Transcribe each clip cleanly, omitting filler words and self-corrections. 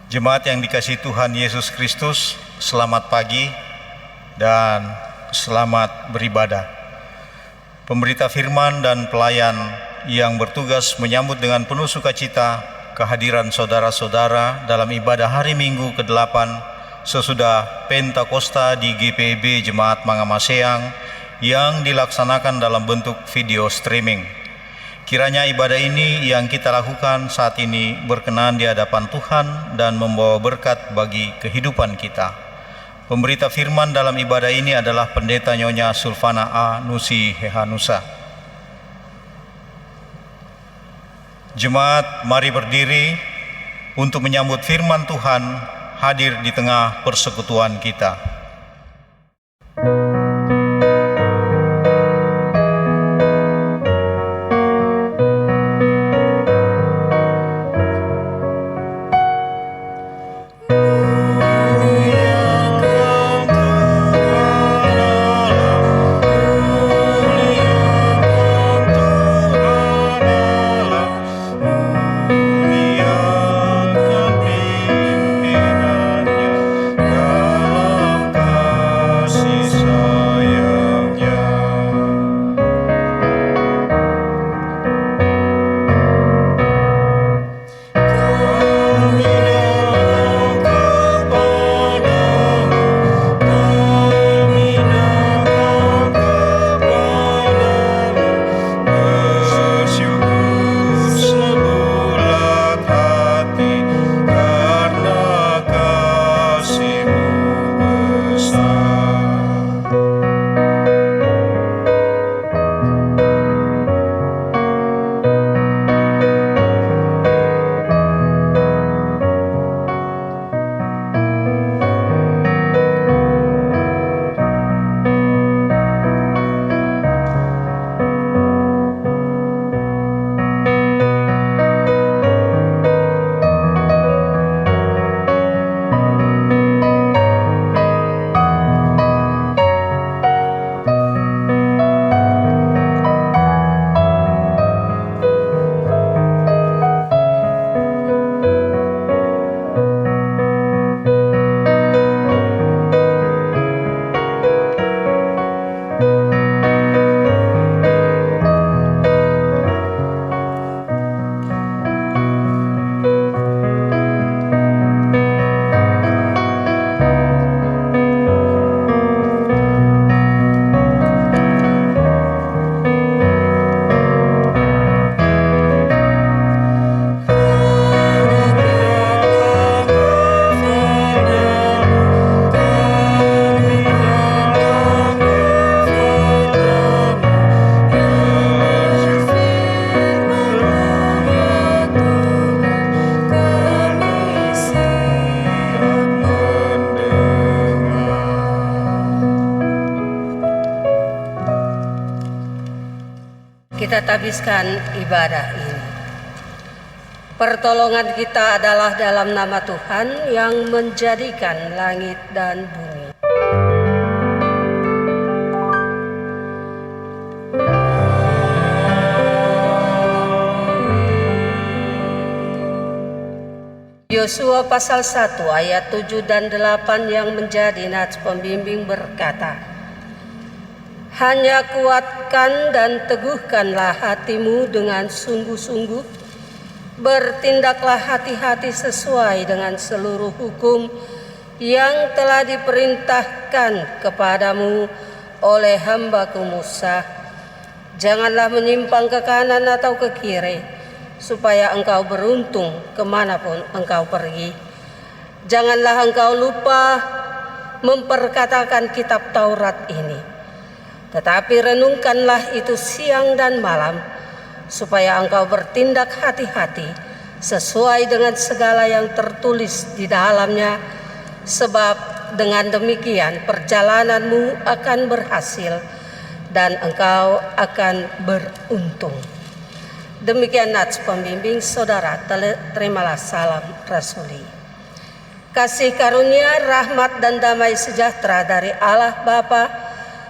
Jemaat yang dikasihi Tuhan Yesus Kristus, selamat pagi dan selamat beribadah. Pemberita firman dan pelayan yang bertugas menyambut dengan penuh sukacita kehadiran saudara-saudara dalam ibadah hari Minggu ke-8 sesudah Pentakosta di GPIB Jemaat Mangamaseang yang dilaksanakan dalam bentuk video streaming. Kiranya ibadah ini yang kita lakukan saat ini berkenan di hadapan Tuhan dan membawa berkat bagi kehidupan kita. Pemberita firman dalam ibadah ini adalah Pendeta Nyonya Sulfana A. Nusi Hehanusa. Jemaat, mari berdiri untuk menyambut firman Tuhan hadir di tengah persekutuan kita. Kita tabiskan ibadah ini. Pertolongan kita adalah dalam nama Tuhan yang menjadikan langit dan bumi. Yosua pasal 1 ayat 7 dan 8 yang menjadi nats pembimbing berkata, hanya kuatkan dan teguhkanlah hatimu dengan sungguh-sungguh, bertindaklah hati-hati sesuai dengan seluruh hukum yang telah diperintahkan kepadamu oleh hamba-Ku Musa. Janganlah menyimpang ke kanan atau ke kiri, supaya engkau beruntung kemanapun engkau pergi. Janganlah engkau lupa memperkatakan kitab Taurat ini, tetapi renungkanlah itu siang dan malam, supaya engkau bertindak hati-hati sesuai dengan segala yang tertulis di dalamnya, sebab dengan demikian perjalananmu akan berhasil dan engkau akan beruntung. Demikian nats pembimbing. Saudara, terimalah salam rasuli. Kasih karunia, rahmat dan damai sejahtera dari Allah Bapa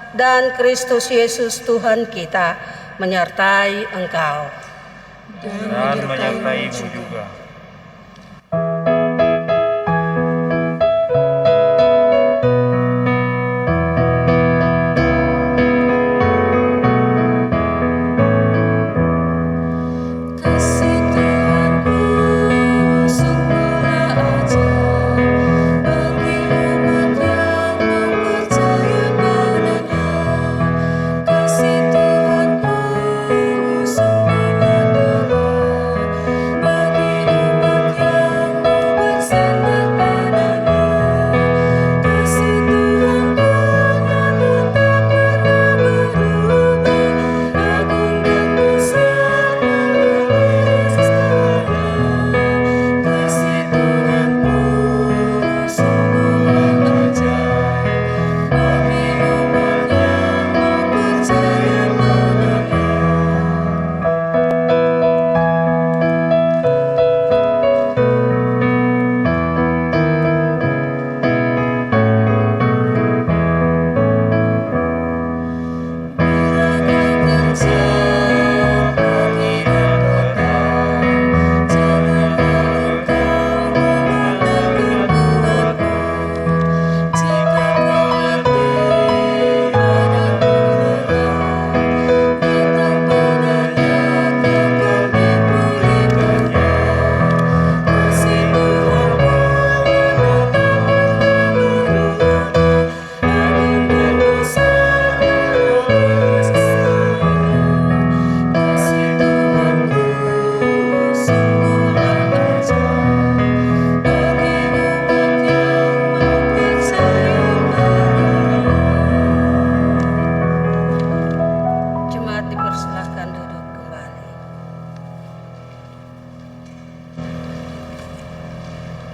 dan Kristus Yesus Tuhan kita menyertai engkau dan menyertaimu juga.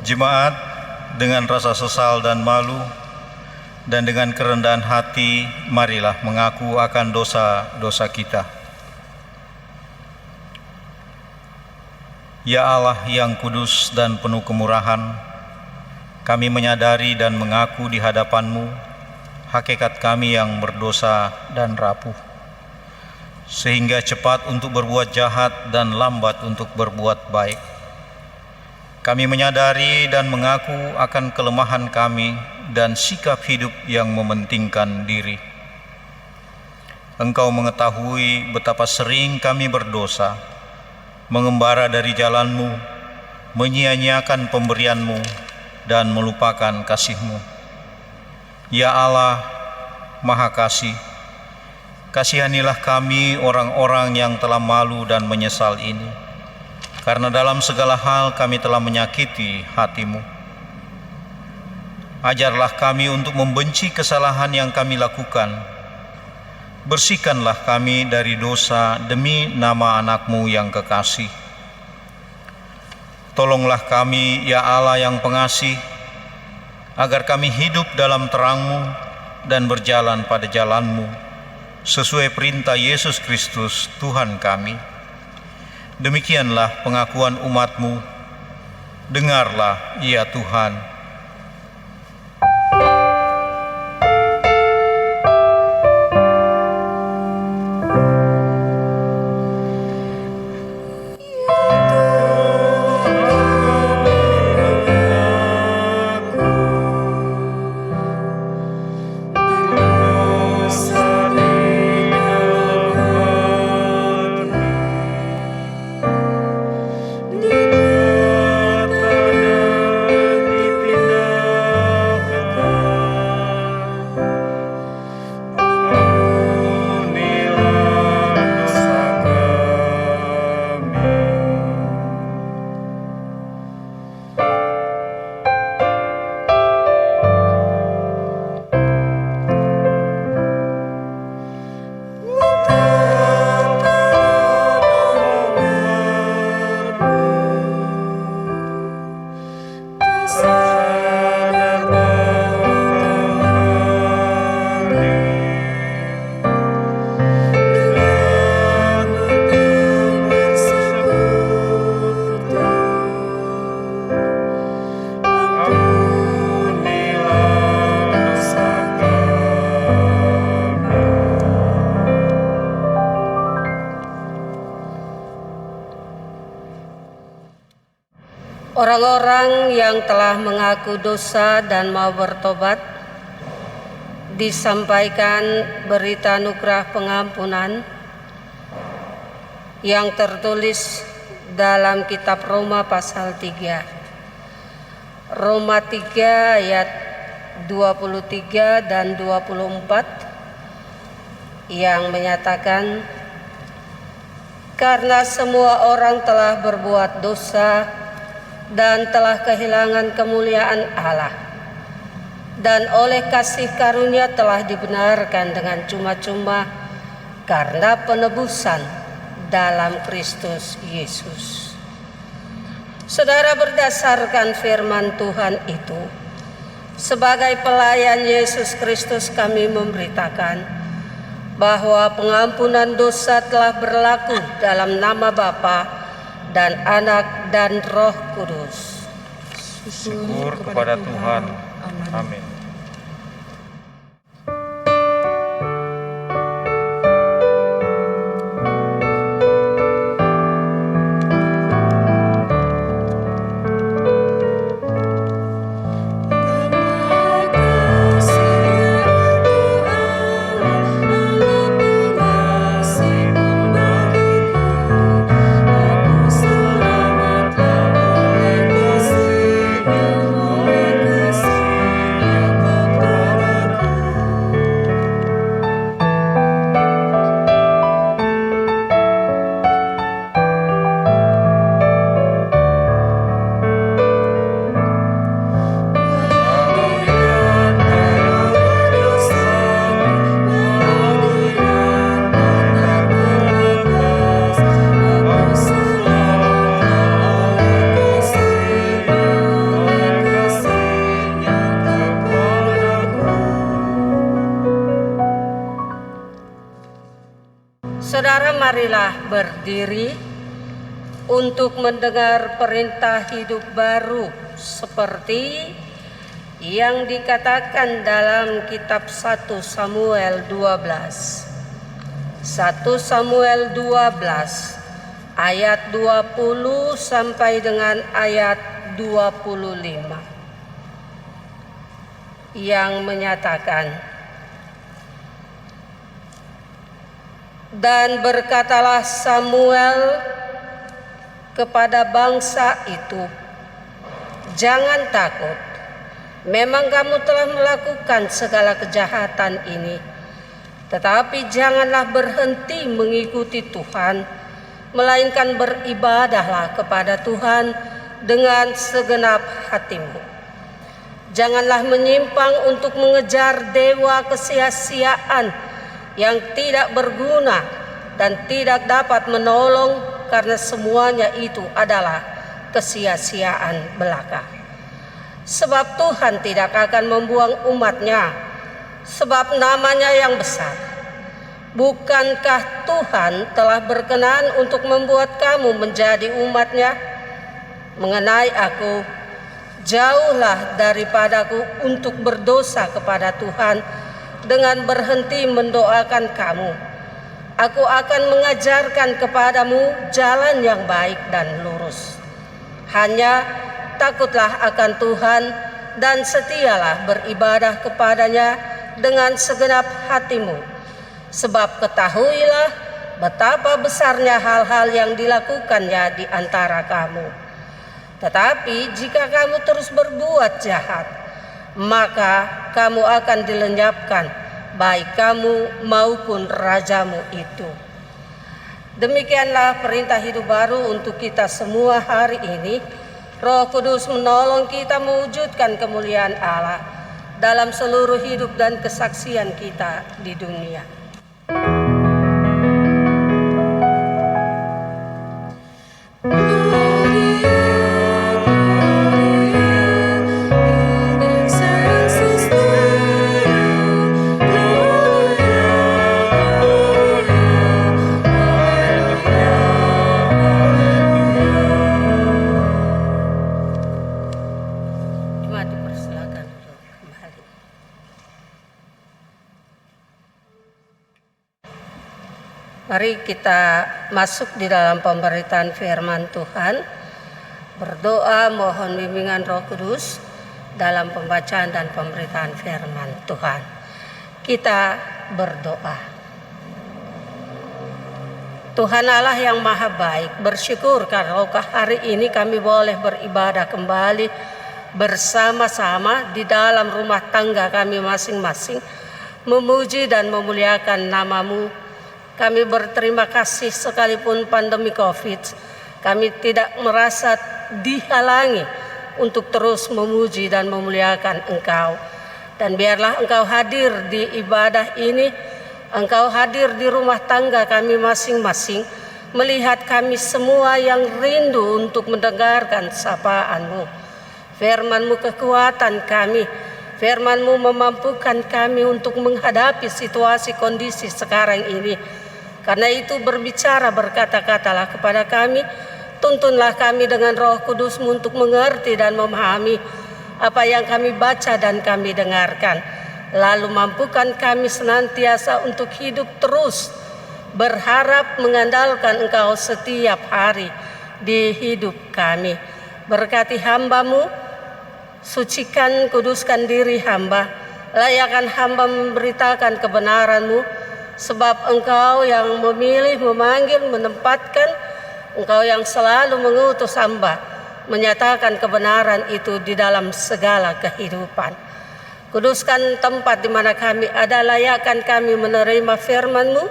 Jemaat dengan rasa sesal dan malu dan dengan kerendahan hati, marilah mengaku akan dosa-dosa kita. Ya Allah yang kudus dan penuh kemurahan, kami menyadari dan mengaku di hadapan-Mu hakikat kami yang berdosa dan rapuh, sehingga cepat untuk berbuat jahat dan lambat untuk berbuat baik. Kami menyadari dan mengaku akan kelemahan kami dan sikap hidup yang mementingkan diri. Engkau mengetahui betapa sering kami berdosa, mengembara dari jalan-Mu, menyia-nyiakan pemberian-Mu, dan melupakan kasih-Mu. Ya Allah, Maha Kasih, kasihanilah kami orang-orang yang telah malu dan menyesal ini, karena dalam segala hal kami telah menyakiti hati-Mu. Ajarlah kami untuk membenci kesalahan yang kami lakukan. Bersihkanlah kami dari dosa demi nama anak-Mu yang kekasih. Tolonglah kami, ya Allah yang pengasih, agar kami hidup dalam terang-Mu dan berjalan pada jalan-Mu, sesuai perintah Yesus Kristus, Tuhan kami. Demikianlah pengakuan umat-Mu. Dengarlah, ya Tuhan. Orang-orang yang telah mengaku dosa dan mau bertobat, disampaikan berita anugerah pengampunan yang tertulis dalam kitab Roma pasal 3. Roma 3 ayat 23 dan 24 yang menyatakan, karena semua orang telah berbuat dosa dan telah kehilangan kemuliaan Allah, dan oleh kasih karunia telah dibenarkan dengan cuma-cuma karena penebusan dalam Kristus Yesus. Saudara, berdasarkan firman Tuhan itu, sebagai pelayan Yesus Kristus kami memberitakan bahwa pengampunan dosa telah berlaku dalam nama Bapa dan Anak dan Roh Kudus. Syukur kepada Tuhan. Amin. marilah berdiri untuk mendengar perintah hidup baru seperti yang dikatakan dalam kitab 1 Samuel 12. 1 Samuel 12 ayat 20 sampai dengan ayat 25 yang menyatakan, dan berkatalah Samuel kepada bangsa itu, jangan takut, memang kamu telah melakukan segala kejahatan ini, tetapi janganlah berhenti mengikuti Tuhan, melainkan beribadahlah kepada Tuhan dengan segenap hatimu. Janganlah menyimpang untuk mengejar dewa kesia-siaan yang tidak berguna dan tidak dapat menolong, karena semuanya itu adalah kesia-siaan belaka. Sebab Tuhan tidak akan membuang umat-Nya, sebab namanya yang besar. Bukankah Tuhan telah berkenan untuk membuat kamu menjadi umat-Nya? Mengenai aku, jauhlah daripadaku untuk berdosa kepada Tuhan dengan berhenti mendoakan kamu. Aku akan mengajarkan kepadamu jalan yang baik dan lurus. Hanya takutlah akan Tuhan dan setialah beribadah kepadanya dengan segenap hatimu. Sebab ketahuilah betapa besarnya hal-hal yang dilakukannya di antara kamu. Tetapi jika kamu terus berbuat jahat, maka kamu akan dilenyapkan, baik kamu maupun rajamu itu. Demikianlah perintah hidup baru untuk kita semua hari ini. Roh Kudus menolong kita mewujudkan kemuliaan Allah dalam seluruh hidup dan kesaksian kita di dunia. Mari kita masuk di dalam pemberitaan firman Tuhan. Berdoa mohon bimbingan Roh Kudus dalam pembacaan dan pemberitaan firman Tuhan. Kita berdoa. Tuhan Allah yang maha baik, bersyukur karena hari ini kami boleh beribadah kembali bersama-sama di dalam rumah tangga kami masing-masing, memuji dan memuliakan nama-Mu. Kami berterima kasih sekalipun pandemi COVID, kami tidak merasa dihalangi untuk terus memuji dan memuliakan Engkau. Dan biarlah Engkau hadir di ibadah ini, Engkau hadir di rumah tangga kami masing-masing, melihat kami semua yang rindu untuk mendengarkan sapaan-Mu. Firman-Mu kekuatan kami, Firman-Mu memampukan kami untuk menghadapi situasi kondisi sekarang ini. Karena itu berbicara, berkata-katalah kepada kami, tuntunlah kami dengan Roh Kudus-Mu untuk mengerti dan memahami apa yang kami baca dan kami dengarkan. Lalu mampukan kami senantiasa untuk hidup terus, berharap mengandalkan Engkau setiap hari di hidup kami. Berkati hamba-Mu, sucikan, kuduskan diri hamba, layakkan hamba memberitakan kebenaran-Mu. Sebab Engkau yang memilih, memanggil, menempatkan, Engkau yang selalu mengutus hamba, menyatakan kebenaran itu di dalam segala kehidupan. Kuduskan tempat di mana kami ada, layakkan kami menerima firman-Mu,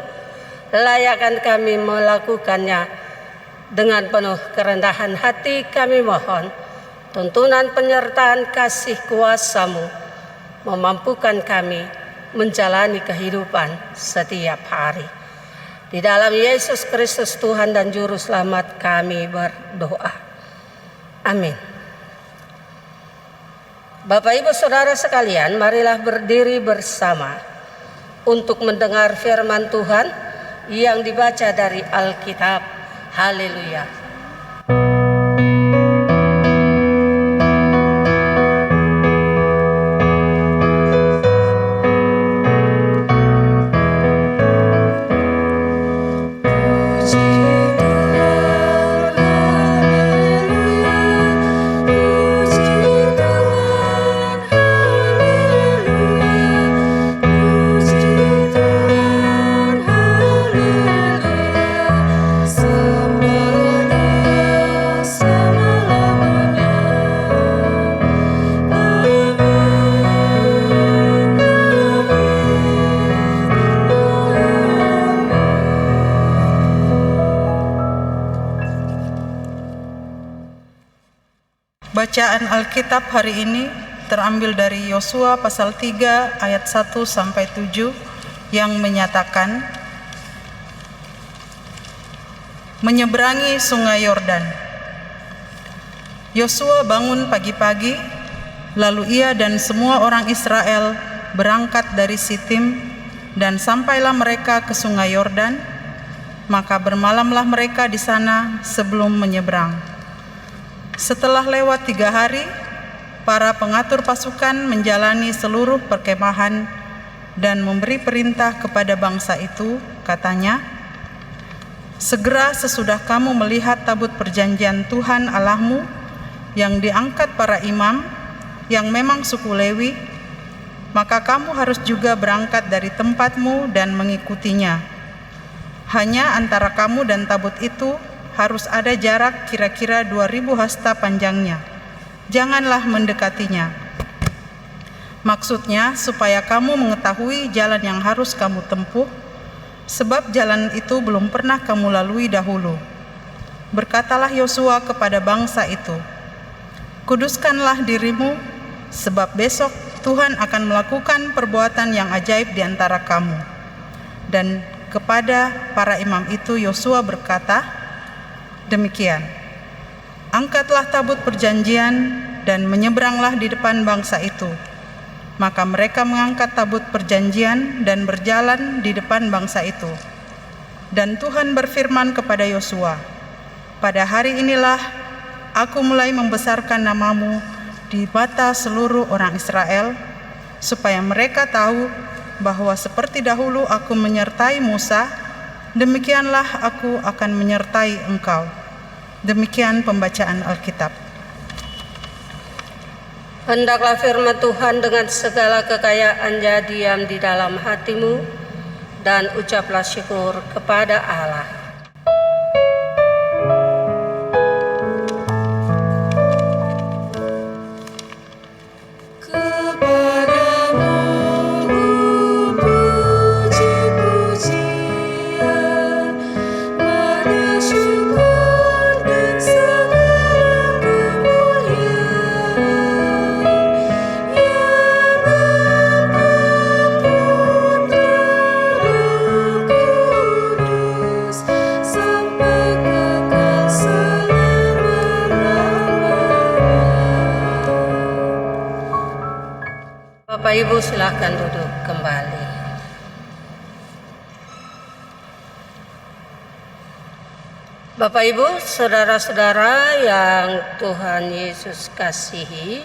layakkan kami melakukannya dengan penuh kerendahan hati. Kami mohon tuntunan penyertaan kasih kuasa-Mu memampukan kami menjalani kehidupan setiap hari. Di dalam Yesus Kristus Tuhan dan Juru Selamat kami berdoa. Amin. Bapak Ibu Saudara sekalian, marilah berdiri bersama untuk mendengar firman Tuhan yang dibaca dari Alkitab. Haleluya. Bacaan Alkitab hari ini terambil dari Yosua pasal 3 ayat 1 sampai 7 yang menyatakan menyeberangi sungai Yordan. Yosua bangun pagi-pagi, lalu ia dan semua orang Israel berangkat dari Sitim dan sampailah mereka ke sungai Yordan, maka bermalamlah mereka di sana sebelum menyeberang. Setelah lewat 3 hari, para pengatur pasukan menjalani seluruh perkemahan dan memberi perintah kepada bangsa itu, katanya, "Segera sesudah kamu melihat tabut perjanjian Tuhan Allahmu yang diangkat para imam, yang memang suku Lewi, maka kamu harus juga berangkat dari tempatmu dan mengikutinya. Hanya antara kamu dan tabut itu harus ada jarak kira-kira 2000 hasta panjangnya. Janganlah mendekatinya. Maksudnya supaya kamu mengetahui jalan yang harus kamu tempuh, sebab jalan itu belum pernah kamu lalui dahulu." Berkatalah Yosua kepada bangsa itu, "Kuduskanlah dirimu, sebab besok Tuhan akan melakukan perbuatan yang ajaib di antara kamu." Dan kepada para imam itu Yosua berkata, demikian, "Angkatlah tabut perjanjian dan menyeberanglah di depan bangsa itu." Maka mereka mengangkat tabut perjanjian dan berjalan di depan bangsa itu. Dan Tuhan berfirman kepada Yosua, "Pada hari inilah aku mulai membesarkan namamu di mata seluruh orang Israel, supaya mereka tahu bahwa seperti dahulu aku menyertai Musa, demikianlah aku akan menyertai engkau." Demikian pembacaan Alkitab. Hendaklah firman Tuhan dengan segala kekayaannya diam di dalam hatimu, dan ucaplah syukur kepada Allah. Bapak Ibu silakan duduk kembali. Bapak Ibu, saudara-saudara yang Tuhan Yesus kasihi,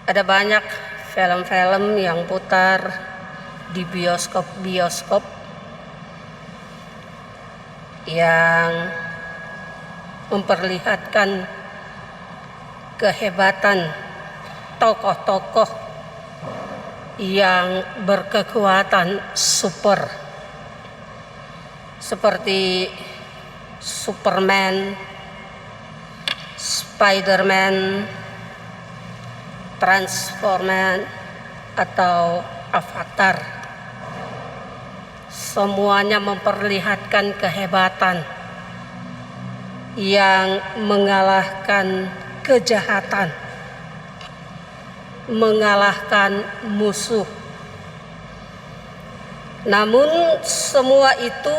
ada banyak film-film yang putar di bioskop-bioskop yang memperlihatkan kehebatan tokoh-tokoh yang berkekuatan super, seperti Superman, Spiderman, Transformer, atau Avatar. Semuanya memperlihatkan kehebatan yang mengalahkan kejahatan, mengalahkan musuh. Namun semua itu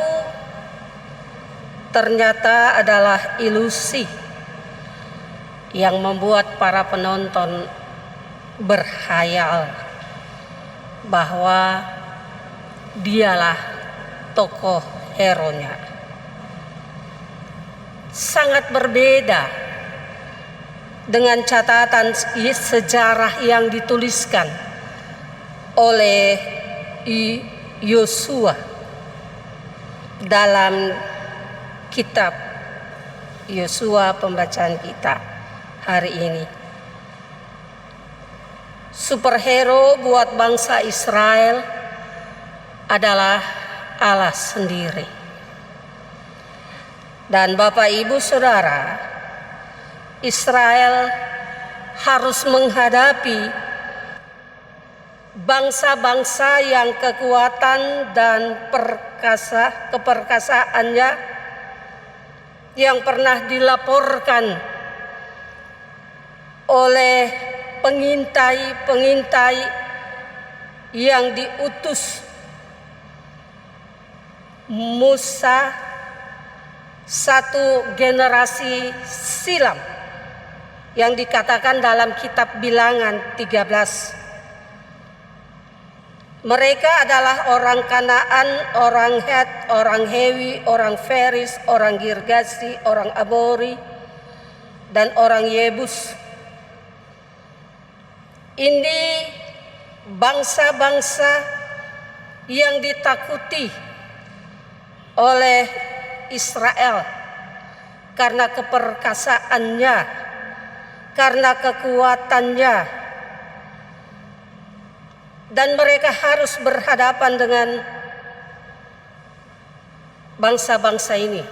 ternyata adalah ilusi yang membuat para penonton berkhayal bahwa dialah tokoh hero-nya. Sangat berbeda dengan catatan sejarah yang dituliskan oleh Yosua dalam kitab Yosua pembacaan kita hari ini. Superhero buat bangsa Israel adalah Allah sendiri. Dan Bapak Ibu Saudara, Israel harus menghadapi bangsa-bangsa yang kekuatan dan keperkasaannya yang pernah dilaporkan oleh pengintai-pengintai yang diutus Musa satu generasi silam yang dikatakan dalam kitab Bilangan 13. Mereka adalah orang Kanaan, orang Het, orang Hewi, orang Feris, orang Girgasi, orang Amori, dan orang Yebus. Ini bangsa-bangsa yang ditakuti oleh Israel karena keperkasaannya, karena kekuatannya, dan mereka harus berhadapan dengan bangsa-bangsa ini.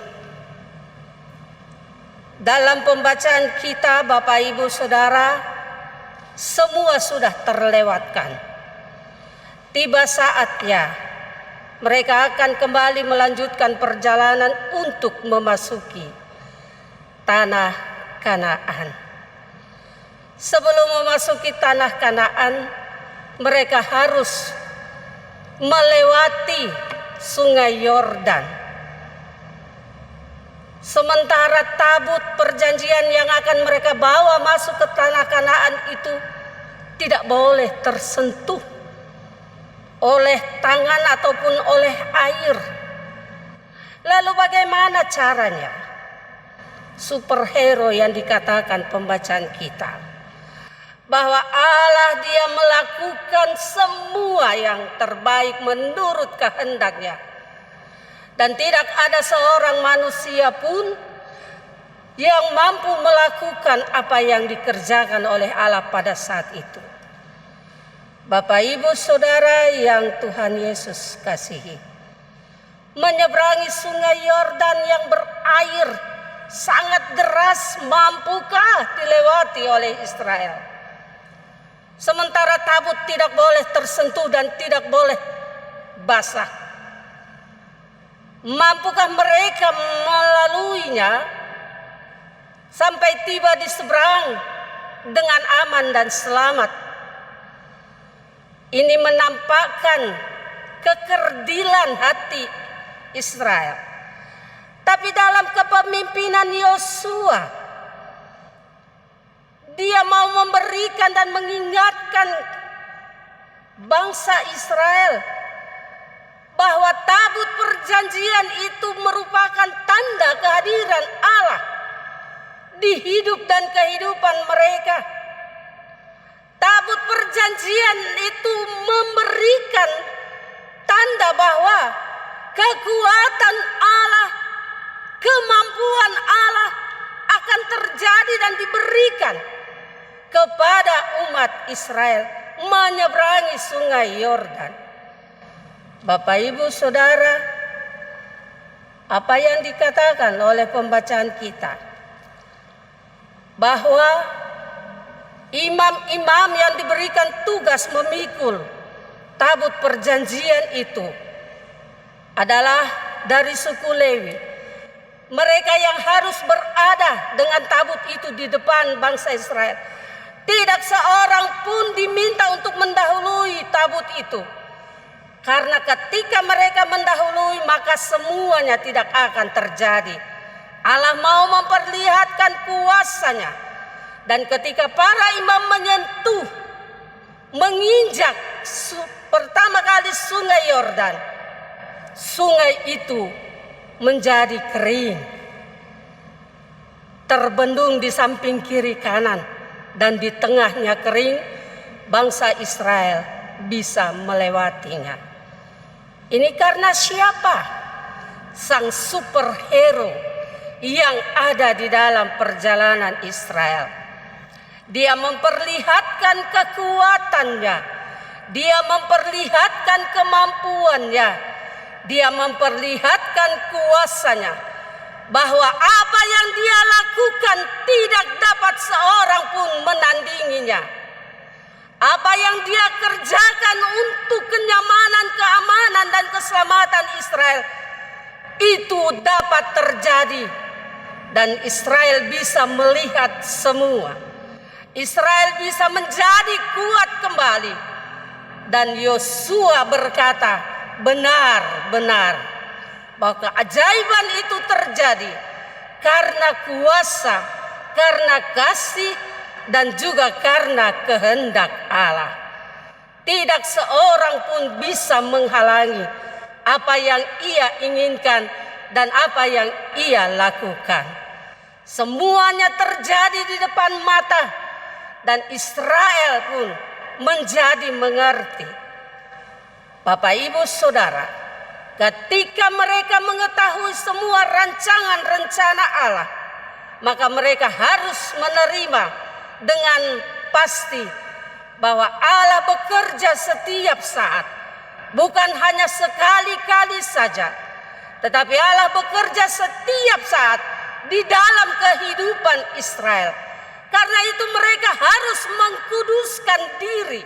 Dalam pembacaan kita, Bapak Ibu Saudara, semua sudah terlewatkan. Tiba saatnya mereka akan kembali melanjutkan perjalanan untuk memasuki tanah Kanaan. Sebelum memasuki tanah Kanaan, mereka harus melewati Sungai Yordan. Sementara tabut perjanjian yang akan mereka bawa masuk ke tanah Kanaan itu tidak boleh tersentuh oleh tangan ataupun oleh air. Lalu bagaimana caranya? Superhero yang dikatakan pembacaan kita, bahwa Allah dia melakukan semua yang terbaik menurut kehendaknya, dan tidak ada seorang manusia pun yang mampu melakukan apa yang dikerjakan oleh Allah pada saat itu. Bapak Ibu Saudara yang Tuhan Yesus kasihi, menyeberangi Sungai Yordan yang berair sangat deras, mampukah dilewati oleh Israel? Sementara tabut tidak boleh tersentuh dan tidak boleh basah. Mampukah mereka melaluinya sampai tiba di seberang dengan aman dan selamat? Ini menampakkan kekerdilan hati Israel. Tapi dalam kepemimpinan Yosua, dia mau memberikan dan mengingatkan bangsa Israel bahwa tabut perjanjian itu merupakan tanda kehadiran Allah di hidup dan kehidupan mereka. Tabut perjanjian itu memberikan tanda bahwa kekuatan Allah, kemampuan Allah akan terjadi dan diberikan kepada umat Israel menyeberangi Sungai Yordan. Bapak Ibu Saudara, apa yang dikatakan oleh pembacaan kita, bahwa imam-imam yang diberikan tugas memikul tabut perjanjian itu adalah dari suku Lewi. Mereka yang harus berada dengan tabut itu di depan bangsa Israel. Tidak seorang pun diminta untuk mendahului tabut itu. Karena ketika mereka mendahului, maka semuanya tidak akan terjadi. Allah mau memperlihatkan kuasanya. Dan ketika para imam menginjak pertama kali Sungai Yordan, sungai itu menjadi kering, terbendung di samping kiri kanan, dan di tengahnya kering, bangsa Israel bisa melewatinya. Ini karena siapa? Sang superhero yang ada di dalam perjalanan Israel. Dia memperlihatkan kekuatannya, dia memperlihatkan kemampuannya, dia memperlihatkan kuasanya, bahwa apa yang dia lakukan tidak dapat seorang pun menandinginya. Apa yang dia kerjakan untuk kenyamanan, keamanan, dan keselamatan Israel, itu dapat terjadi. Dan Israel bisa melihat semua. Israel bisa menjadi kuat kembali. Dan Yosua berkata, benar-benar bahwa keajaiban itu terjadi karena kuasa, karena kasih, dan juga karena kehendak Allah. Tidak seorang pun bisa menghalangi apa yang ia inginkan dan apa yang ia lakukan. Semuanya terjadi di depan mata, dan Israel pun menjadi mengerti. Bapak, Ibu, Saudara, ketika mereka mengetahui semua rancangan rencana Allah, maka mereka harus menerima dengan pasti bahwa Allah bekerja setiap saat, bukan hanya sekali-kali saja, tetapi Allah bekerja setiap saat di dalam kehidupan Israel. Karena itu mereka harus mengkuduskan diri.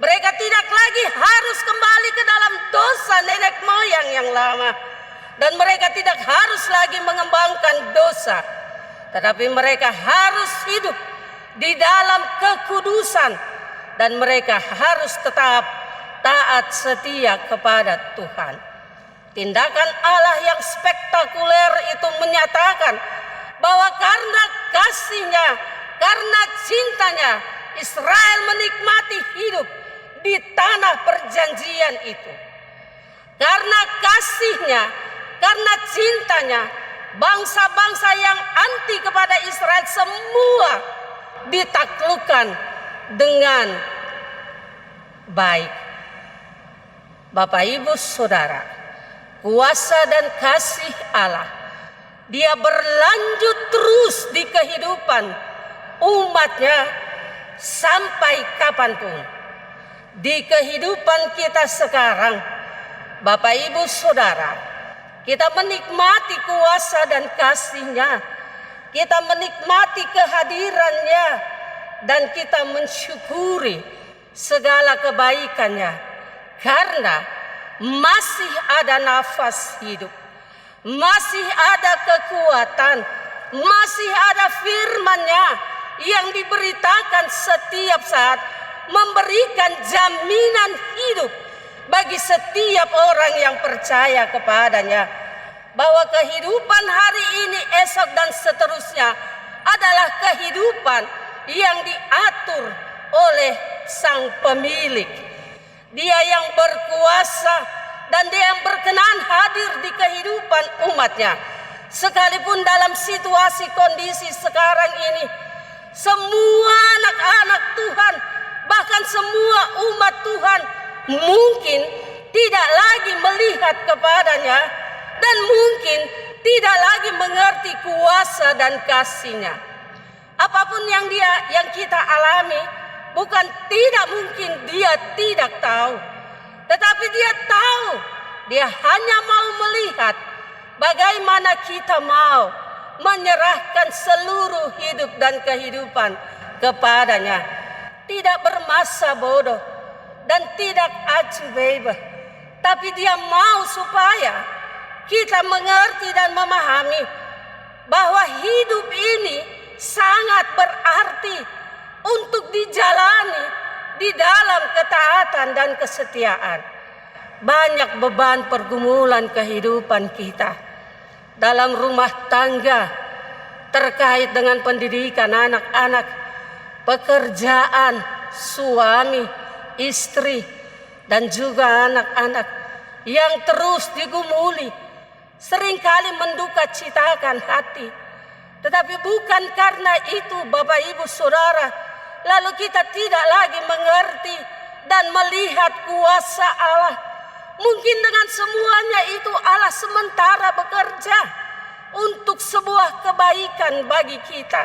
Mereka tidak lagi harus kembali ke dalam dosa nenek moyang yang lama. Dan mereka tidak harus lagi mengembangkan dosa. Tetapi mereka harus hidup di dalam kekudusan. Dan mereka harus tetap taat setia kepada Tuhan. Tindakan Allah yang spektakuler itu menyatakan bahwa karena kasih-Nya, karena cintanya, Israel menikmati hidup di tanah perjanjian itu. Karena kasih-Nya, karena cintanya, bangsa-bangsa yang anti kepada Israel semua ditaklukkan dengan baik. Bapak, Ibu, Saudara, kuasa dan kasih Allah, Dia berlanjut terus di kehidupan umat-Nya sampai kapanpun. Di kehidupan kita sekarang, Bapak, Ibu, Saudara, kita menikmati kuasa dan kasih-Nya, kita menikmati kehadiran-Nya, dan kita mensyukuri segala kebaikan-Nya. Karena masih ada nafas hidup, masih ada kekuatan, masih ada firman-Nya yang diberitakan setiap saat, memberikan jaminan hidup bagi setiap orang yang percaya kepadanya, bahwa kehidupan hari ini, esok, dan seterusnya adalah kehidupan yang diatur oleh Sang Pemilik. Dia yang berkuasa dan Dia yang berkenan hadir di kehidupan umat-Nya. Sekalipun dalam situasi kondisi sekarang ini, semua anak-anak Tuhan, bahkan semua umat Tuhan mungkin tidak lagi melihat kepadanya, dan mungkin tidak lagi mengerti kuasa dan kasih-Nya. Apapun yang kita alami, bukan tidak mungkin Dia tidak tahu, tetapi Dia tahu. Dia hanya mau melihat bagaimana kita mau menyerahkan seluruh hidup dan kehidupan kepadanya. Tidak bermasa bodoh dan tidak ajubeba, tapi Dia mau supaya kita mengerti dan memahami bahwa hidup ini sangat berarti untuk dijalani di dalam ketaatan dan kesetiaan. Banyak beban pergumulan kehidupan kita dalam rumah tangga, terkait dengan pendidikan anak-anak, pekerjaan, suami, istri, dan juga anak-anak. yang terus digumuli seringkali menduka citakan hati. Tetapi bukan karena itu Bapak Ibu Saudara, lalu kita tidak lagi mengerti dan melihat kuasa Allah. Mungkin dengan semuanya itu Allah sementara bekerja untuk sebuah kebaikan bagi kita.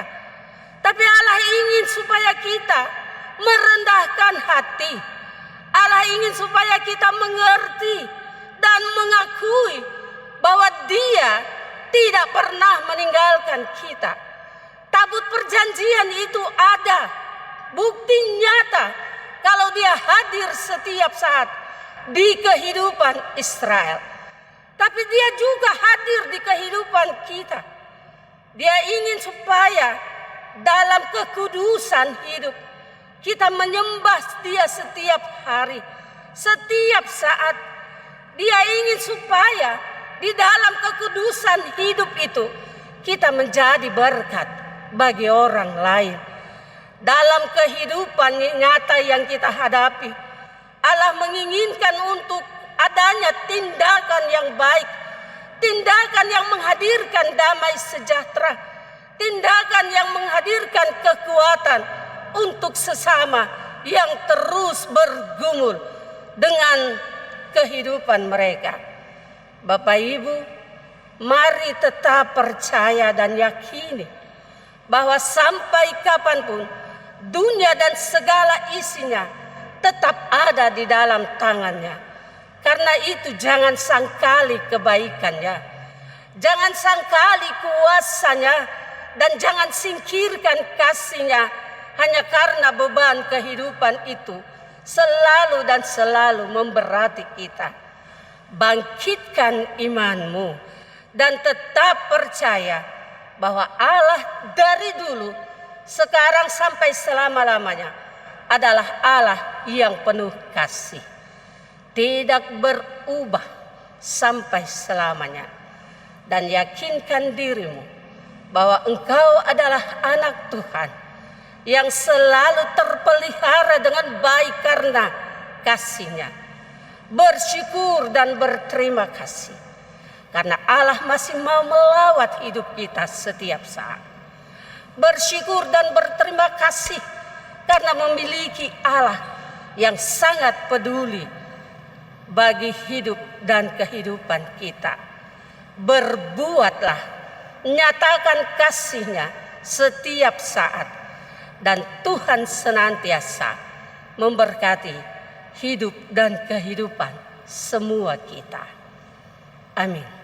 Tapi Allah ingin supaya kita merendahkan hati. Allah ingin supaya kita mengerti dan mengakui bahwa Dia tidak pernah meninggalkan kita. Tabut perjanjian itu ada, bukti nyata kalau Dia hadir setiap saat di kehidupan Israel. Tapi Dia juga hadir di kehidupan kita. Dia ingin supaya dalam kekudusan hidup kita menyembah Dia setiap hari, setiap saat. Dia ingin supaya di dalam kekudusan hidup itu kita menjadi berkat bagi orang lain. Dalam kehidupan nyata yang kita hadapi, Allah menginginkan untuk adanya tindakan yang baik, tindakan yang menghadirkan damai sejahtera, tindakan yang menghadirkan kekuatan untuk sesama yang terus bergumul dengan kehidupan mereka. Bapak Ibu, mari tetap percaya dan yakini bahwa sampai kapanpun dunia dan segala isinya tetap ada di dalam tangannya. Karena itu jangan sangkali kebaikannya, jangan sangkali kuasanya, dan jangan singkirkan kasihnya hanya karena beban kehidupan itu selalu dan selalu memberati kita. Bangkitkan imanmu dan tetap percaya bahwa Allah dari dulu, sekarang sampai selama-lamanya adalah Allah yang penuh kasih, tidak berubah sampai selamanya. Dan yakinkan dirimu bahwa engkau adalah anak Tuhan yang selalu terpelihara dengan baik karena kasih-Nya. Bersyukur dan berterima kasih karena Allah masih mau melawat hidup kita setiap saat. Bersyukur dan berterima kasih karena memiliki Allah yang sangat peduli bagi hidup dan kehidupan kita. Berbuatlah, nyatakan kasih-Nya setiap saat, dan Tuhan senantiasa memberkati hidup dan kehidupan semua kita. Amin.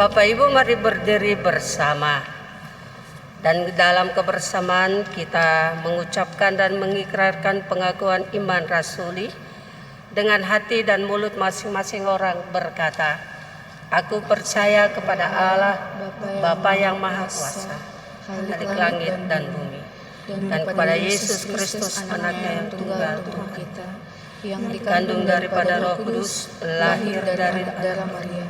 Bapak Ibu, mari berdiri bersama. Dan dalam kebersamaan kita mengucapkan dan mengikrarkan pengakuan iman rasuli. Dengan hati dan mulut masing-masing orang berkata, aku percaya kepada Allah, Bapa yang Maha Kuasa, Khalik langit dan bumi, dan kepada Yesus Kristus, anaknya yang tunggal Tuhan kita, yang dikandung daripada Roh Kudus, lahir dari darah Maria,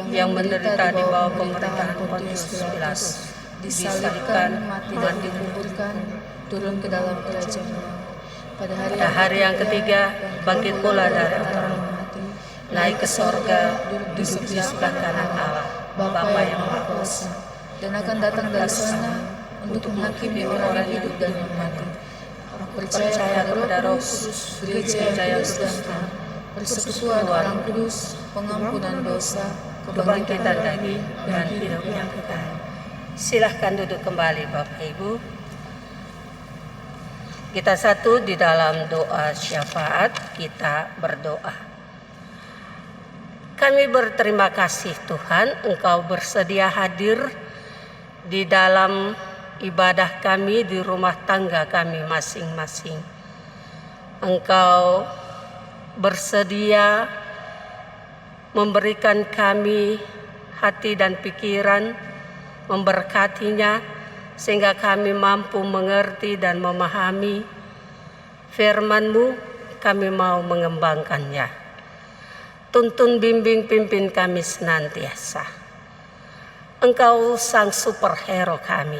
yang menderita di bawah pemerintahan Pontius Pilatus, disalibkan, mati dan dikuburkan, turun ke dalam kerajaan Allah. Pada hari yang ketiga, bangkit pula dari antara mati, naik ke sorga, duduk di sebelah kanan Allah, Bapa yang Maha Kuasa, dan akan datang dari sana untuk menghakimi orang hidup dan yang mati. Aku percaya kepada Roh Kudus, gereja yang kudus, persekutuan orang kudus, pengampunan dosa, kebangkitan daging, dan hidup yang kekal. Silahkan duduk kembali Bapak Ibu. Kita satu di dalam doa syafaat, kita berdoa. Kami berterima kasih Tuhan, Engkau bersedia hadir di dalam ibadah kami di rumah tangga kami masing-masing. Engkau bersedia memberikan kami hati dan pikiran, memberkatinya, sehingga kami mampu mengerti dan memahami firman-Mu. Kami mau mengembangkannya. Tuntun, bimbing, pimpin kami senantiasa. Engkau sang superhero kami,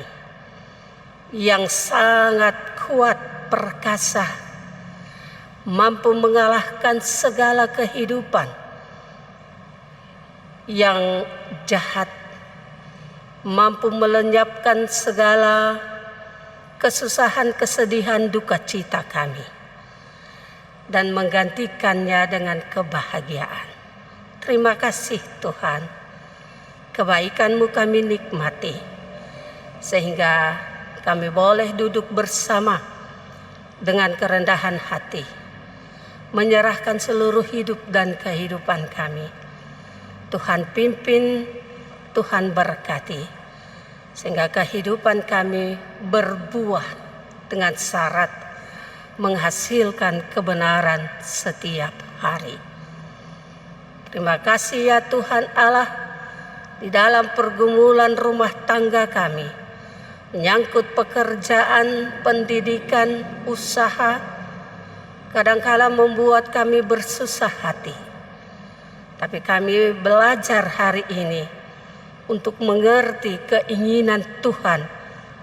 yang sangat kuat perkasa, mampu mengalahkan segala kehidupan yang jahat, mampu melenyapkan segala kesusahan, kesedihan, duka cita kami, dan menggantikannya dengan kebahagiaan. Terima kasih Tuhan, kebaikan-Mu kami nikmati, sehingga kami boleh duduk bersama dengan kerendahan hati, menyerahkan seluruh hidup dan kehidupan kami. Tuhan pimpin, Tuhan berkati, sehingga kehidupan kami berbuah dengan syarat menghasilkan kebenaran setiap hari. Terima kasih ya Tuhan Allah, di dalam pergumulan rumah tangga kami, menyangkut pekerjaan, pendidikan, usaha, kadangkala membuat kami bersusah hati. Tapi kami belajar hari ini untuk mengerti keinginan Tuhan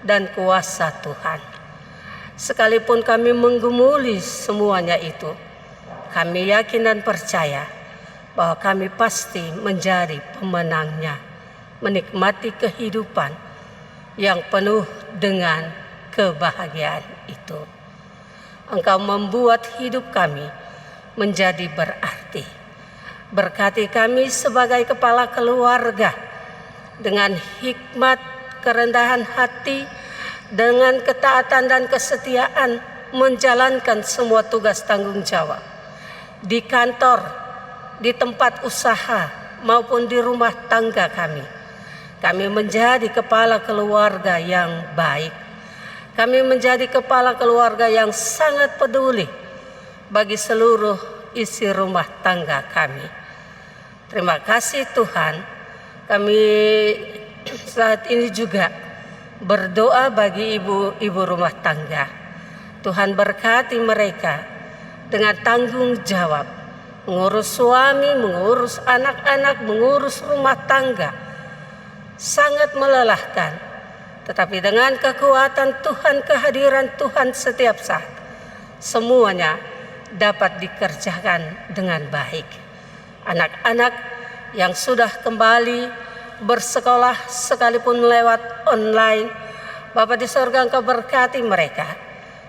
dan kuasa Tuhan. Sekalipun kami menggumuli semuanya itu, kami yakin dan percaya bahwa kami pasti menjadi pemenangnya, menikmati kehidupan yang penuh dengan kebahagiaan itu. Engkau membuat hidup kami menjadi berarti. Berkati kami sebagai kepala keluarga, dengan hikmat, kerendahan hati, dengan ketaatan dan kesetiaan menjalankan semua tugas tanggung jawab di kantor, di tempat usaha, maupun di rumah tangga kami. Kami menjadi kepala keluarga yang baik. Kami menjadi kepala keluarga yang sangat peduli bagi seluruh isi rumah tangga kami. Terima kasih Tuhan. Kami saat ini juga berdoa bagi ibu-ibu rumah tangga. Tuhan berkati mereka dengan tanggung jawab, mengurus suami, mengurus anak-anak, mengurus rumah tangga. Sangat melelahkan, tetapi dengan kekuatan Tuhan, kehadiran Tuhan setiap saat, semuanya dapat dikerjakan dengan baik. Anak-anak yang sudah kembali bersekolah sekalipun lewat online, Bapa di sorga Engkau berkati mereka,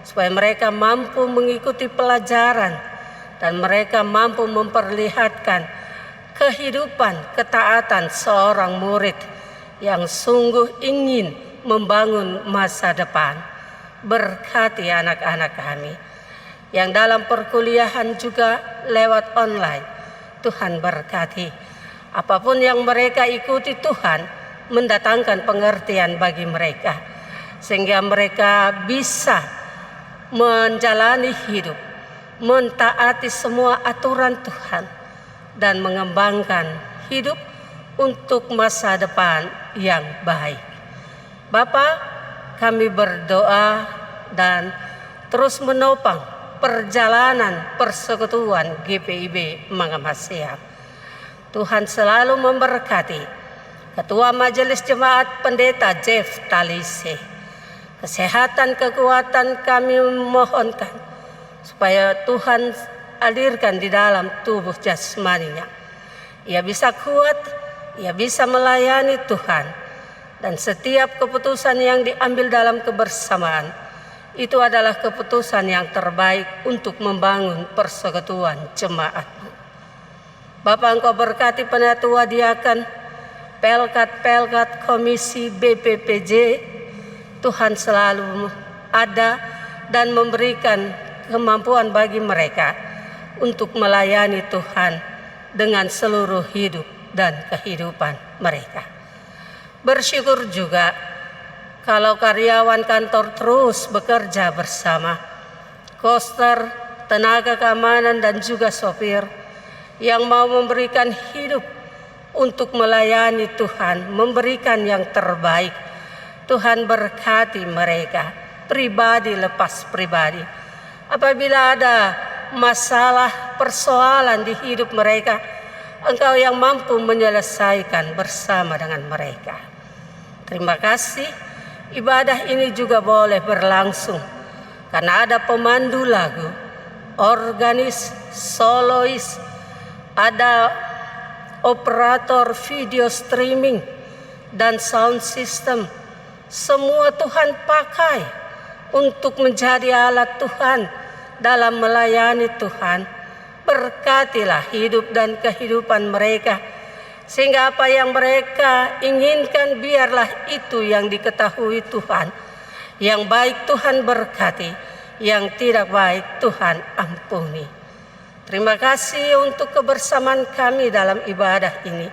supaya mereka mampu mengikuti pelajaran dan mereka mampu memperlihatkan kehidupan ketaatan seorang murid yang sungguh ingin membangun masa depan. Berkati anak-anak kami yang dalam perkuliahan juga lewat online. Tuhan berkati Apapun yang mereka ikuti, Tuhan mendatangkan pengertian bagi mereka, sehingga mereka bisa menjalani hidup, mentaati semua aturan Tuhan, dan mengembangkan hidup untuk masa depan yang baik. Bapa, kami berdoa dan terus menopang perjalanan persekutuan GPIB Mangamasea. Tuhan selalu memberkati Ketua Majelis Jemaat Pendeta Jeff Talise. Kesehatan, kekuatan kami mohonkan supaya Tuhan hadirkan di dalam tubuh jasmaninya. Ia bisa kuat, ia bisa melayani Tuhan, dan setiap keputusan yang diambil dalam kebersamaan itu adalah keputusan yang terbaik untuk membangun persekutuan jemaat-Mu. Bapa, Engkau berkati penatua diakan, pelkat-pelkat komisi BPPJ. Tuhan selalu ada dan memberikan kemampuan bagi mereka untuk melayani Tuhan dengan seluruh hidup dan kehidupan mereka. Bersyukur juga kalau karyawan kantor terus bekerja bersama, koster, tenaga keamanan, dan juga sopir yang mau memberikan hidup untuk melayani Tuhan, memberikan yang terbaik. Tuhan berkati mereka, pribadi lepas pribadi. Apabila ada masalah, persoalan di hidup mereka, Engkau yang mampu menyelesaikan bersama dengan mereka. Terima kasih, ibadah ini juga boleh berlangsung karena ada pemandu lagu, organis, solois, ada operator video streaming dan sound system. Semua Tuhan pakai untuk menjadi alat Tuhan dalam melayani Tuhan. Berkatilah hidup dan kehidupan mereka, sehingga apa yang mereka inginkan biarlah itu yang diketahui Tuhan. Yang baik Tuhan berkati, yang tidak baik Tuhan ampuni. Terima kasih untuk kebersamaan kami dalam ibadah ini.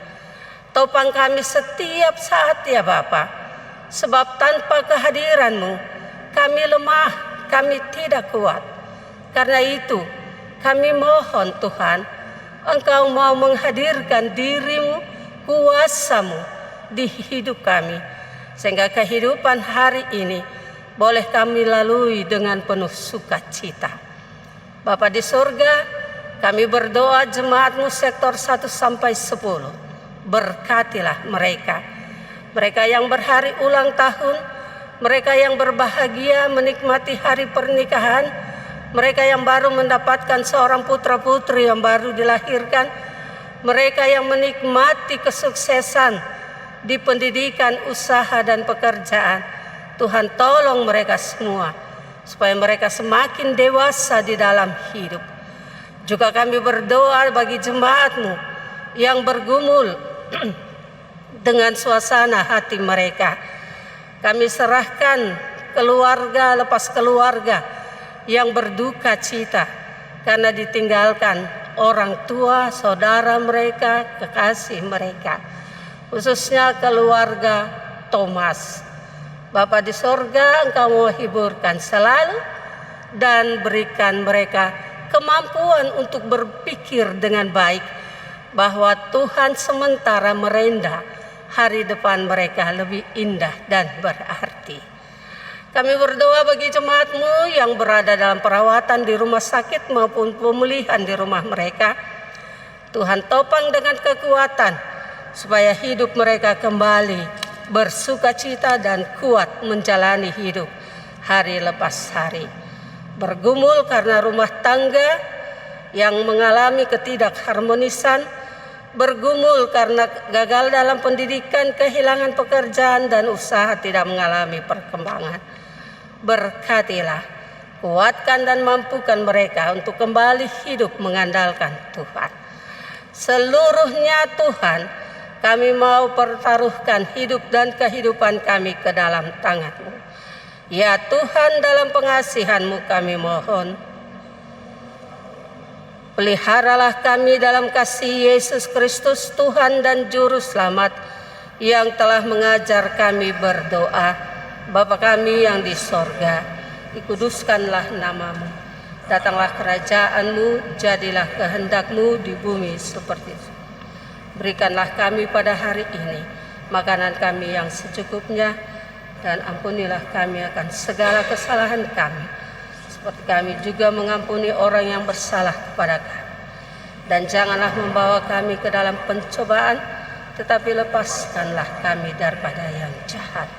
Topang kami setiap saat ya Bapa. Sebab tanpa kehadiran-Mu, kami lemah, kami tidak kuat. Karena itu, kami mohon Tuhan, Engkau mau menghadirkan diri-Mu, kuasa-Mu di hidup kami. Sehingga kehidupan hari ini boleh kami lalui dengan penuh sukacita. Bapa di surga, kami berdoa jemaat-Mu sektor 1 sampai 10. Berkatilah mereka. Mereka yang berhari ulang tahun, mereka yang berbahagia menikmati hari pernikahan, mereka yang baru mendapatkan seorang putra-putri yang baru dilahirkan, mereka yang menikmati kesuksesan di pendidikan, usaha, dan pekerjaan. Tuhan tolong mereka semua, supaya mereka semakin dewasa di dalam hidup. Juga kami berdoa bagi jemaat-Mu yang bergumul dengan suasana hati mereka. Kami serahkan keluarga lepas keluarga yang berduka cita karena ditinggalkan orang tua, saudara mereka, kekasih mereka. Khususnya keluarga Thomas. Bapa di sorga, Engkau menghiburkan selalu dan berikan mereka kemampuan untuk berpikir dengan baik bahwa Tuhan sementara merendah hari depan mereka lebih indah dan berarti. Kami berdoa bagi jemaat-Mu yang berada dalam perawatan di rumah sakit maupun pemulihan di rumah mereka. Tuhan topang dengan kekuatan supaya hidup mereka kembali bersukacita dan kuat menjalani hidup hari lepas hari. Bergumul karena rumah tangga yang mengalami ketidakharmonisan, bergumul karena gagal dalam pendidikan, kehilangan pekerjaan, dan usaha tidak mengalami perkembangan. Berkatilah, kuatkan dan mampukan mereka untuk kembali hidup mengandalkan Tuhan. Seluruhnya Tuhan, kami mau pertaruhkan hidup dan kehidupan kami ke dalam tangan-Mu. Ya Tuhan, dalam pengasihan-Mu kami mohon, Peliharalah kami dalam kasih Yesus Kristus Tuhan dan Juru Selamat, yang telah mengajar kami berdoa. Bapa kami yang di sorga, dikuduskanlah namamu. Datanglah kerajaan-Mu, jadilah kehendak-Mu di bumi seperti itu. Berikanlah kami pada hari ini makanan kami yang secukupnya, dan ampunilah kami akan segala kesalahan kami, seperti kami juga mengampuni orang yang bersalah kepada kami. Dan janganlah membawa kami ke dalam pencobaan, tetapi lepaskanlah kami daripada yang jahat.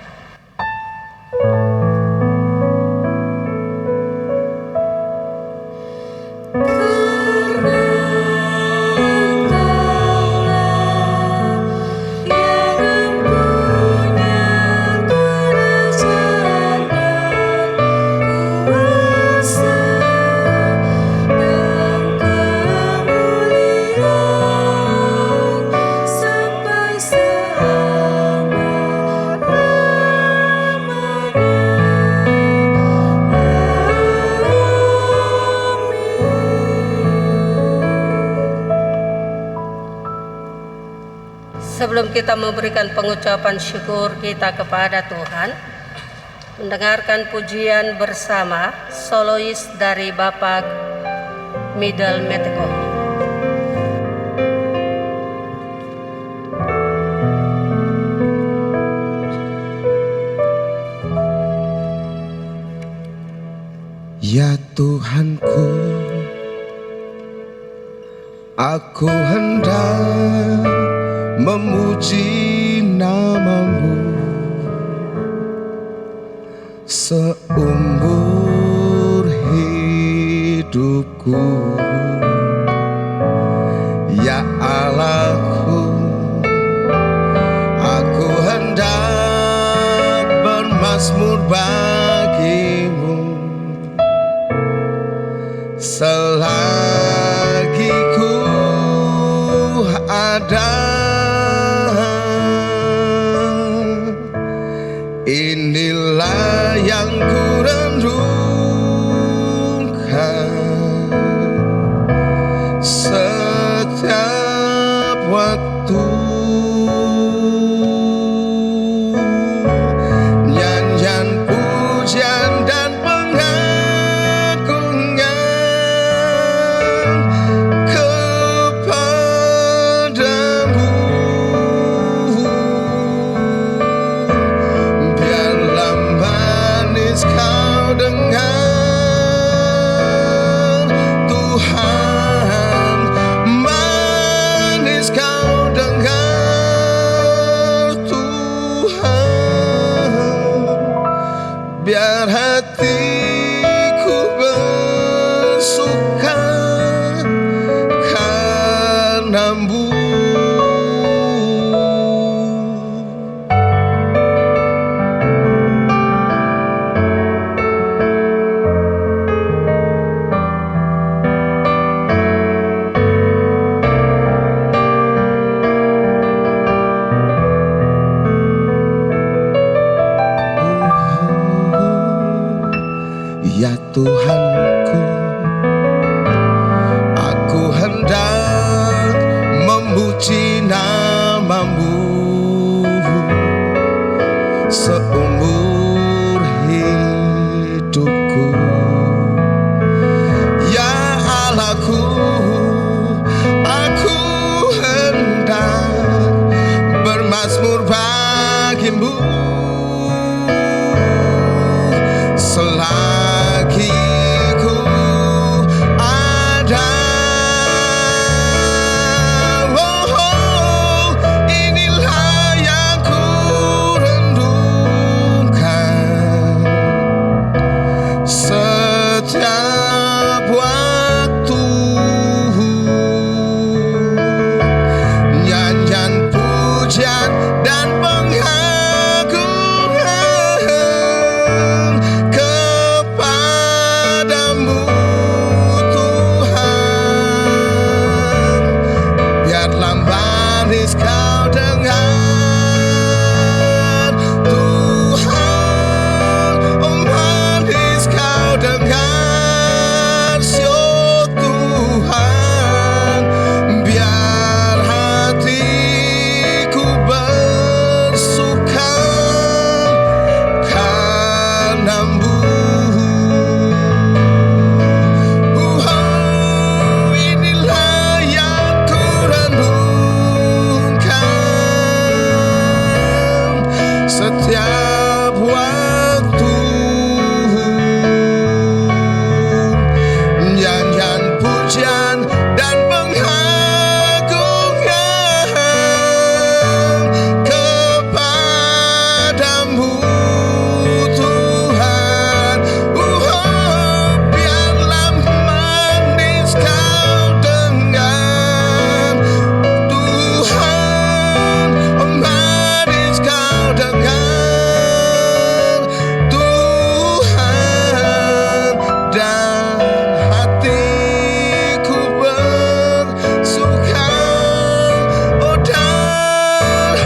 Sebelum kita memberikan pengucapan syukur kita kepada Tuhan, mendengarkan pujian bersama solois dari Bapak Middle Meteko. Ya Tuhanku, aku hendak memuji namamu seumur hidupku. Ya Allahku, aku hendak bermazmur bagimu selagi ku ada. Inilah yang ku renungkan setiap waktu. Nyanyian pujian dan pengagungan kepadamu. Kau dengar Tuhan, manis kau dengar Tuhan, biar hatiku bersuka karenamu. Ya Tuhanku, aku hendak memuji namamu seumur hidupku. Ya Allahku, aku hendak bermazmur bagimu selagi ku ada. Oh, inilah yang ku renungkan setiap waktu. Nyanyian pujian dan pengagungan setiap waktu. Nyanyian pujian dan pengagungan kepadamu Tuhan. Biarlah manis kau dengar Tuhan, manis kau dengar Tuhan, dan hatiku bersuka, oh dan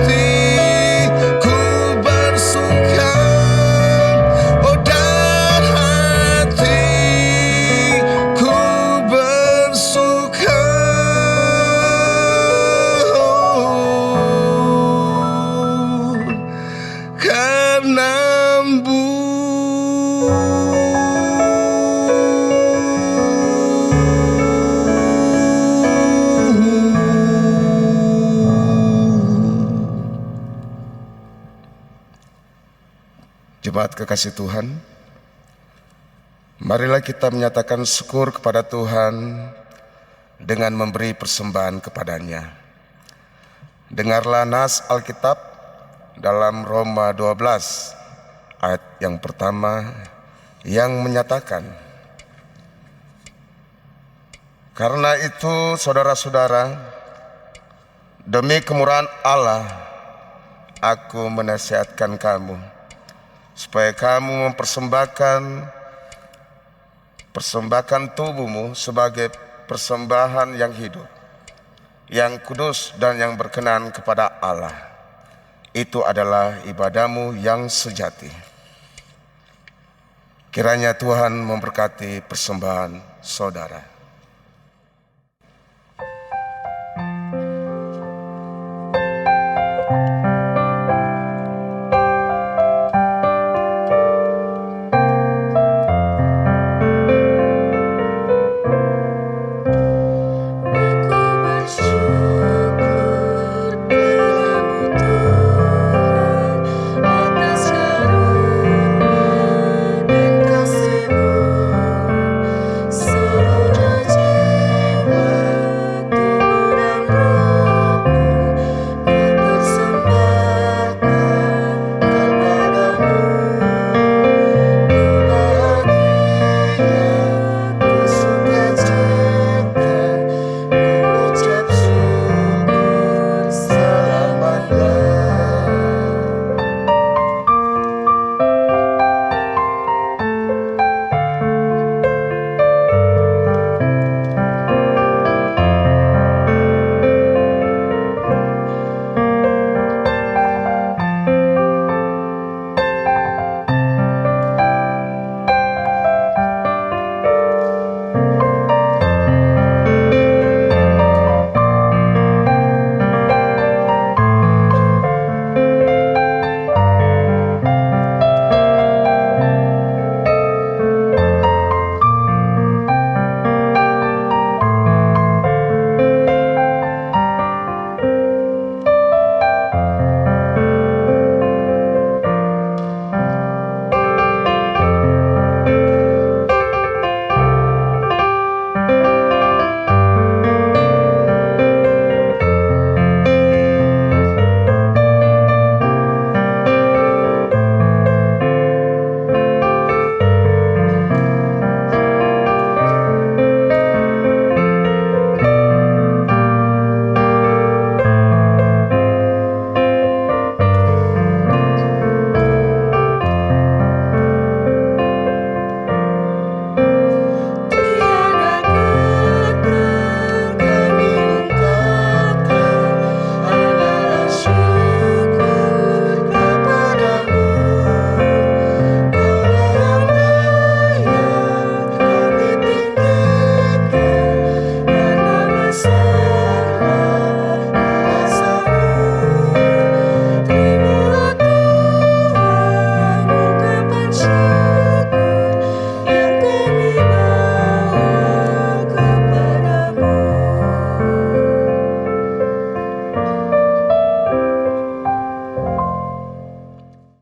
hatiku bersuka, oh dan hatiku bersuka. Jemaat kekasih Tuhan, marilah kita menyatakan syukur kepada Tuhan dengan memberi persembahan kepadanya. Dengarlah nas Alkitab dalam Roma 12 ayat yang pertama yang menyatakan, karena itu saudara-saudara, demi kemurahan Allah, aku menasihatkan kamu supaya kamu mempersembahkan tubuhmu sebagai persembahan yang hidup, yang kudus dan yang berkenan kepada Allah. Itu adalah ibadahmu yang sejati. Kiranya Tuhan memberkati persembahan saudara. Seluruh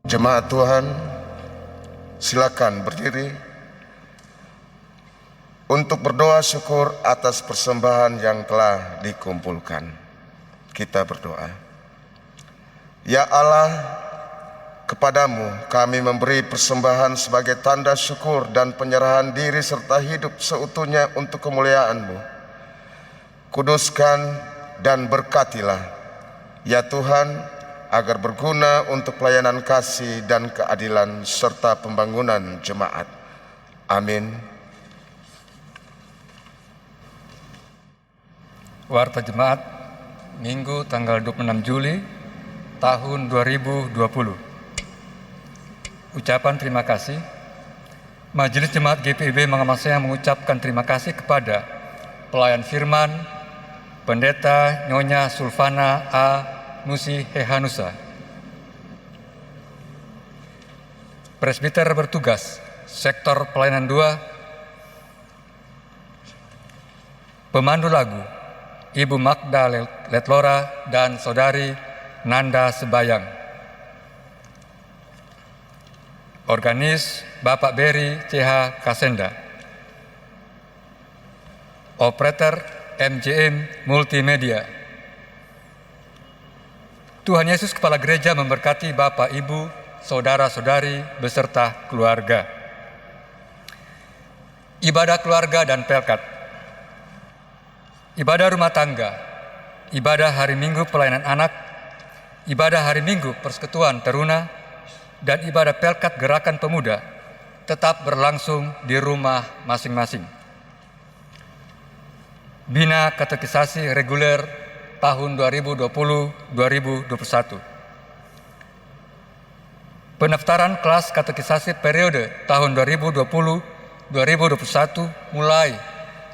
Jemaat Tuhan, silakan berdiri untuk berdoa syukur atas persembahan yang telah dikumpulkan. Kita berdoa. Ya Allah, kepadamu kami memberi persembahan sebagai tanda syukur dan penyerahan diri serta hidup seutuhnya untuk kemuliaan-Mu. Kuduskan dan berkatilah, ya Tuhan, agar berguna untuk pelayanan kasih dan keadilan serta pembangunan jemaat. Amin. Warta Jemaat, Minggu tanggal 26 Juli tahun 2020. Ucapan terima kasih. Majelis Jemaat GPIB Mangamasea mengucapkan terima kasih kepada pelayan firman, Pendeta Nyonya Sulfana A. Nusi Hehanusa, Presbiter bertugas Sektor Pelayanan 2, Pemandu lagu Ibu Magda Letlora dan Saudari Nanda Sebayang, Organis Bapak Beri CH Kasenda, Operator MJM Multimedia. Tuhan Yesus Kepala Gereja memberkati Bapak, Ibu, Saudara-saudari, beserta keluarga. Ibadah keluarga dan pelkat. Ibadah rumah tangga, ibadah hari Minggu pelayanan anak, ibadah hari Minggu persekutuan teruna, dan ibadah pelkat gerakan pemuda tetap berlangsung di rumah masing-masing. Bina katekisasi reguler tahun 2020-2021. Pendaftaran kelas katekisasi periode tahun 2020-2021 mulai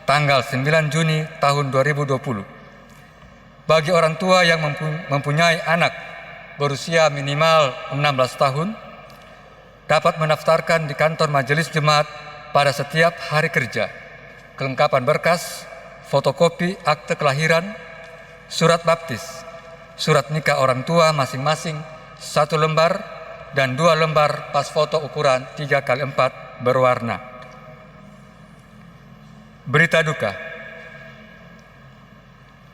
tanggal 9 Juni tahun 2020. Bagi orang tua yang mempunyai anak berusia minimal 16 tahun, dapat mendaftarkan di kantor Majelis Jemaat pada setiap hari kerja. Kelengkapan berkas, fotokopi akte kelahiran, surat baptis, surat nikah orang tua masing-masing 1 lembar, dan 2 lembar pas foto ukuran 3x4 berwarna. Berita duka.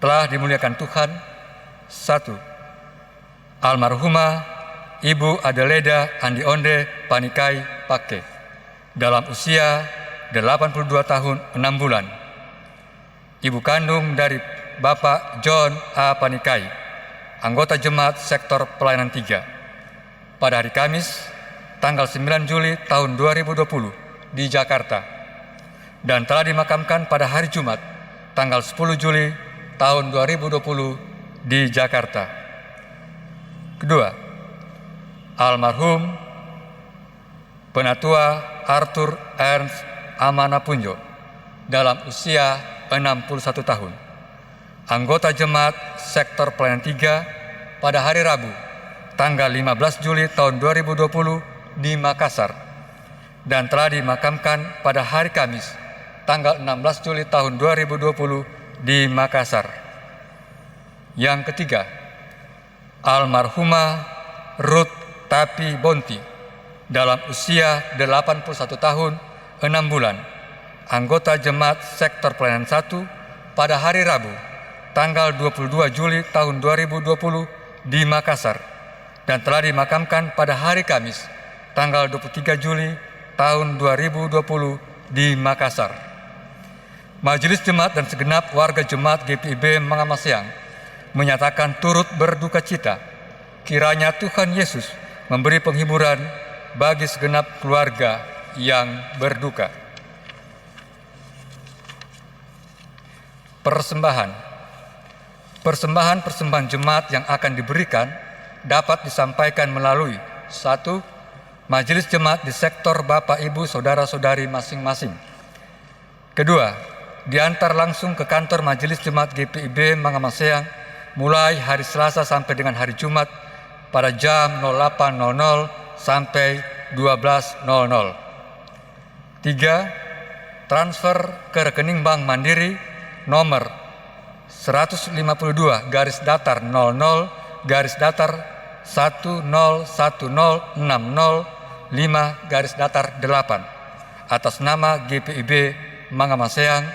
Telah dimuliakan Tuhan. 1. Almarhumah Ibu Adeleda Andi Onde Panikai Pake, dalam usia 82 tahun 6 bulan. Ibu kandung dari Bapak John A. Panikai, anggota Jemaat Sektor Pelayanan 3, pada hari Kamis, tanggal 9 Juli tahun 2020 di Jakarta, dan telah dimakamkan pada hari Jumat, tanggal 10 Juli tahun 2020 di Jakarta. Kedua, almarhum Penatua Arthur Ernst Amanapunjo, dalam usia 61 tahun. Anggota Jemaat Sektor Pelayanan 3 pada hari Rabu, tanggal 15 Juli tahun 2020 di Makassar, dan telah dimakamkan pada hari Kamis, tanggal 16 Juli tahun 2020 di Makassar. Yang ketiga, almarhumah Ruth Tapi Bonti, dalam usia 81 tahun 6 bulan, anggota Jemaat Sektor Pelayanan 1 pada hari Rabu, tanggal 22 Juli tahun 2020 di Makassar, dan telah dimakamkan pada hari Kamis, tanggal 23 Juli tahun 2020 di Makassar. Majelis Jemaat dan segenap warga Jemaat GPIB Mangamasea menyatakan turut berduka cita kiranya Tuhan Yesus memberi penghiburan bagi segenap keluarga yang berduka. Persembahan jemaat yang akan diberikan dapat disampaikan melalui 1. Majelis Jemaat di sektor Bapak, Ibu, Saudara-saudari masing-masing. Kedua, diantar langsung ke kantor Majelis Jemaat GPIB Mangamasea mulai hari Selasa sampai dengan hari Jumat pada jam 08.00 sampai 12.00. 3. Transfer ke rekening Bank Mandiri nomor 152/00/00 101060-5-8 atas nama GPIB Mangamaseang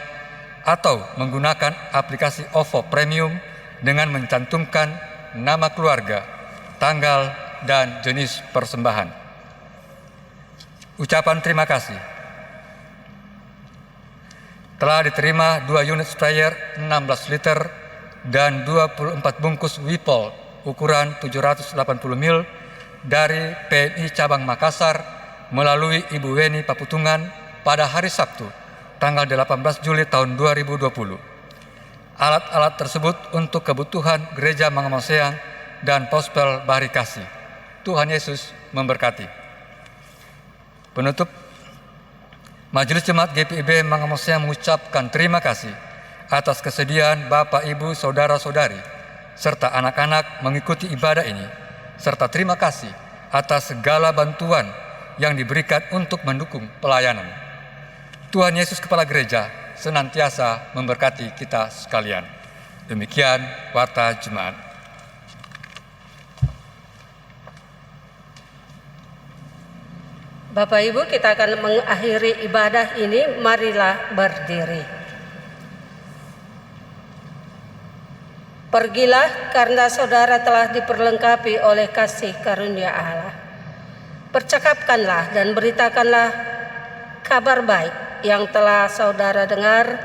atau menggunakan aplikasi OVO Premium dengan mencantumkan nama keluarga, tanggal, dan jenis persembahan. Ucapan terima kasih. Telah diterima 2 unit sprayer 16 liter dan 24 bungkus Wipol ukuran 780 ml dari PNI Cabang Makassar melalui Ibu Weni Paputungan pada hari Sabtu, tanggal 18 Juli tahun 2020. Alat-alat tersebut untuk kebutuhan Gereja Mangamaseang dan Pospel Bahari Kasih. Tuhan Yesus memberkati. Penutup, Majelis Jemaat GPIB Mangamaseang mengucapkan terima kasih atas kesediaan Bapak, Ibu, Saudara-saudari, serta anak-anak mengikuti ibadah ini, serta terima kasih atas segala bantuan yang diberikan untuk mendukung pelayanan. Tuhan Yesus Kepala Gereja senantiasa memberkati kita sekalian. Demikian Warta Jemaat. Bapak Ibu, kita akan mengakhiri ibadah ini. Marilah berdiri. Pergilah karena saudara telah diperlengkapi oleh kasih karunia Allah. Percakapkanlah dan beritakanlah kabar baik yang telah saudara dengar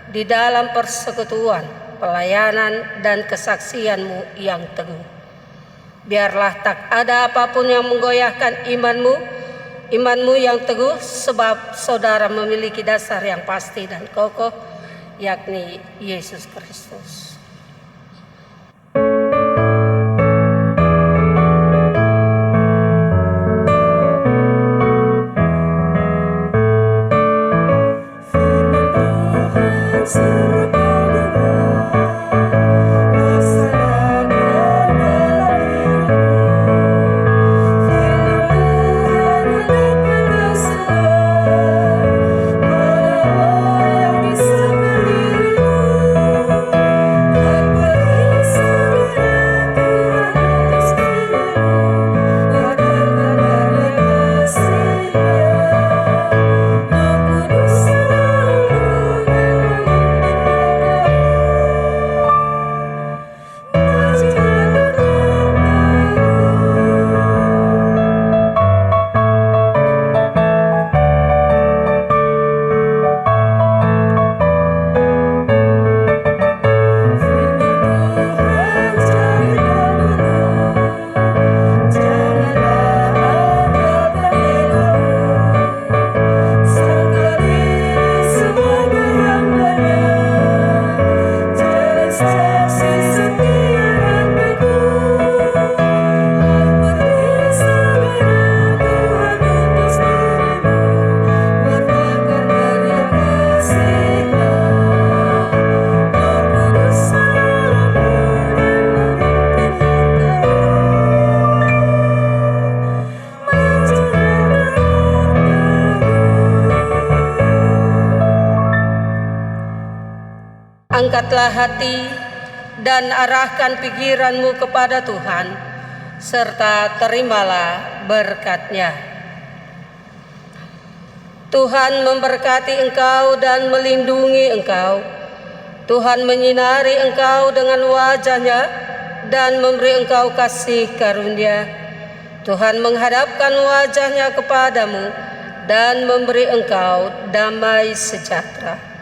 di dalam persekutuan, pelayanan, dan kesaksianmu yang teguh. Biarlah tak ada apapun yang menggoyahkan imanmu yang teguh, sebab saudara memiliki dasar yang pasti dan kokoh, yakni Yesus Kristus. Angkatlah hati dan arahkan pikiranmu kepada Tuhan, serta terimalah berkat-Nya. Tuhan memberkati engkau dan melindungi engkau. Tuhan menyinari engkau dengan wajah-Nya dan memberi engkau kasih karunia. Tuhan menghadapkan wajah-Nya kepadamu dan memberi engkau damai sejahtera.